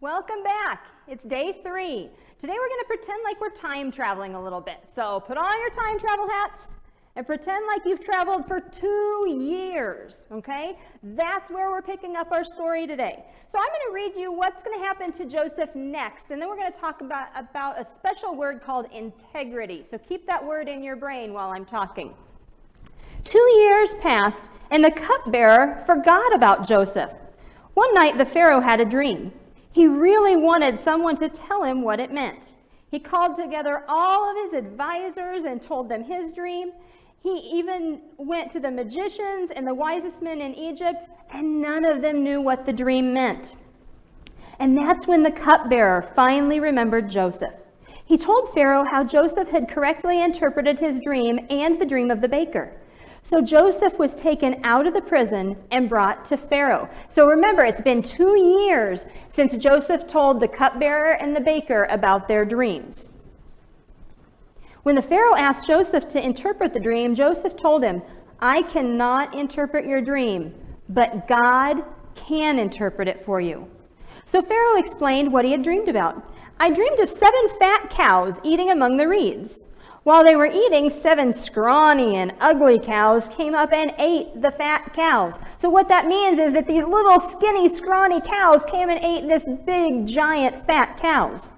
Welcome back. It's day 3. Today we're going to pretend like we're time traveling a little bit. So put on your time travel hats and pretend like you've traveled for 2 years, okay? That's where we're picking up our story today. So I'm going to read you what's going to happen to Joseph next, and then we're going to talk about a special word called integrity. So keep that word in your brain while I'm talking. 2 years passed, and the cupbearer forgot about Joseph. One night the Pharaoh had a dream. He really wanted someone to tell him what it meant. He called together all of his advisors and told them his dream. He even went to the magicians and the wisest men in Egypt, and none of them knew what the dream meant. And that's when the cupbearer finally remembered Joseph. He told Pharaoh how Joseph had correctly interpreted his dream and the dream of the baker. So Joseph was taken out of the prison and brought to Pharaoh. So remember, it's been 2 years since Joseph told the cupbearer and the baker about their dreams. When the Pharaoh asked Joseph to interpret the dream, Joseph told him, "I cannot interpret your dream, but God can interpret it for you." So Pharaoh explained what he had dreamed about. "I dreamed of 7 fat cows eating among the reeds. While they were eating, 7 scrawny and ugly cows came up and ate the fat cows." So what that means is that these little skinny, scrawny cows came and ate this big, giant, fat cows.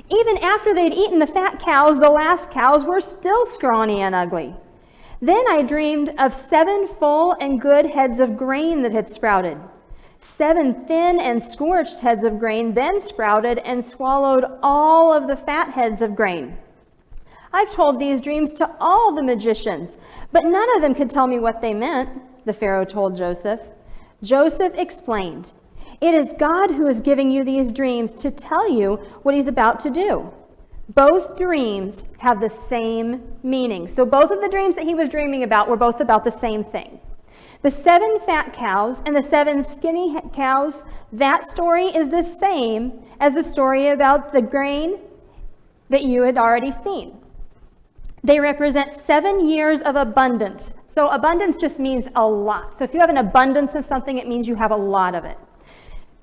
Even after they'd eaten the fat cows, the last cows were still scrawny and ugly. Then I dreamed of 7 full and good heads of grain that had sprouted. 7 thin and scorched heads of grain then sprouted and swallowed all of the fat heads of grain. I've told these dreams to all the magicians, but none of them could tell me what they meant, the Pharaoh told Joseph. Joseph explained, "It is God who is giving you these dreams to tell you what he's about to do." Both dreams have the same meaning. So both of the dreams that he was dreaming about were both about the same thing. The 7 fat cows and the 7 skinny cows, that story is the same as the story about the grain that you had already seen. They represent 7 years of abundance. So abundance just means a lot. So if you have an abundance of something, it means you have a lot of it.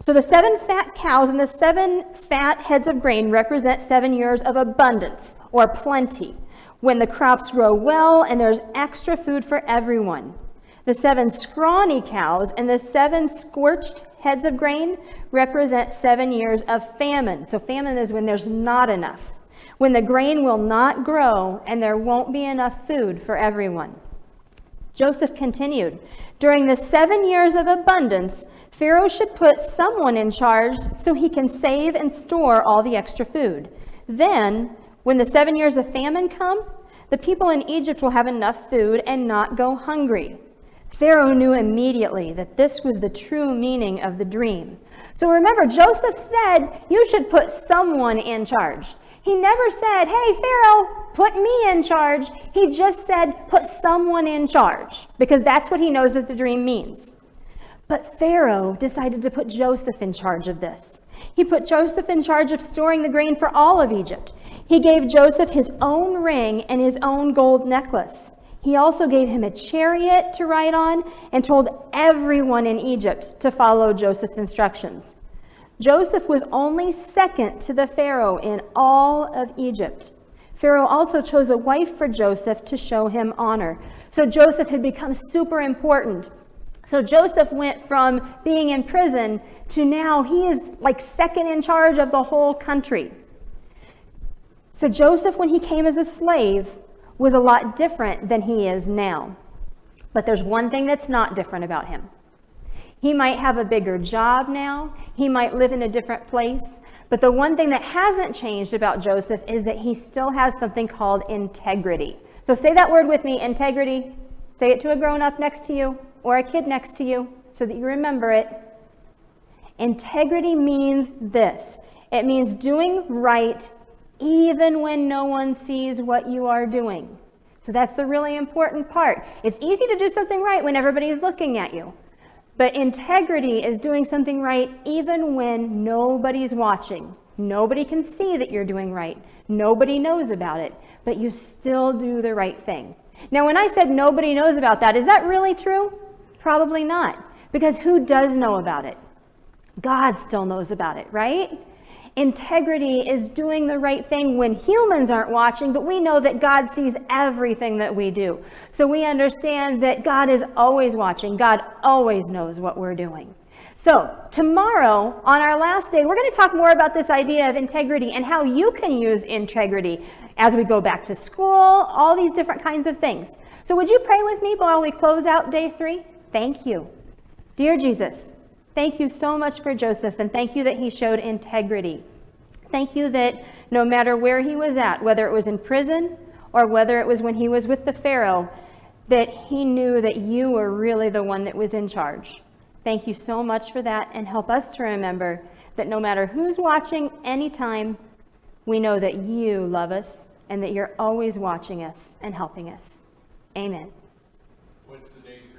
So the 7 fat cows and the 7 fat heads of grain represent 7 years of abundance or plenty, when the crops grow well and there's extra food for everyone. The 7 scrawny cows and the 7 scorched heads of grain represent 7 years of famine. So famine is when there's not enough, when the grain will not grow and there won't be enough food for everyone. Joseph continued, "During the 7 years of abundance, Pharaoh should put someone in charge so he can save and store all the extra food. Then, when the 7 years of famine come, the people in Egypt will have enough food and not go hungry." Pharaoh knew immediately that this was the true meaning of the dream. So remember, Joseph said, "You should put someone in charge." He never said, "Hey, Pharaoh, put me in charge." He just said, "Put someone in charge," because that's what he knows that the dream means. But Pharaoh decided to put Joseph in charge of this. He put Joseph in charge of storing the grain for all of Egypt. He gave Joseph his own ring and his own gold necklace. He also gave him a chariot to ride on and told everyone in Egypt to follow Joseph's instructions. Joseph was only second to the Pharaoh in all of Egypt. Pharaoh also chose a wife for Joseph to show him honor. So Joseph had become super important. So Joseph went from being in prison to now he is like second in charge of the whole country. So Joseph, when he came as a slave, was a lot different than he is now. But there's one thing that's not different about him. He might have a bigger job now. He might live in a different place. But the one thing that hasn't changed about Joseph is that he still has something called integrity. So say that word with me, integrity. Say it to a grown-up next to you or a kid next to you so that you remember it. Integrity means this. It means doing right even when no one sees what you are doing. So that's the really important part. It's easy to do something right when everybody is looking at you. But integrity is doing something right even when nobody's watching. Nobody can see that you're doing right. Nobody knows about it, but you still do the right thing. Now, when I said nobody knows about that, is that really true? Probably not, because who does know about it? God still knows about it, right? Integrity is doing the right thing when humans aren't watching, but we know that God sees everything that we do. So we understand that God is always watching. God always knows what we're doing. So tomorrow, on our last day, we're going to talk more about this idea of integrity and how you can use integrity as we go back to school, all these different kinds of things. So would you pray with me while we close out day 3? Thank you. Dear Jesus, thank you so much for Joseph, and thank you that he showed integrity. Thank you that no matter where he was at, whether it was in prison or whether it was when he was with the Pharaoh, that he knew that you were really the one that was in charge. Thank you so much for that, and help us to remember that no matter who's watching anytime, we know that you love us and that you're always watching us and helping us. Amen.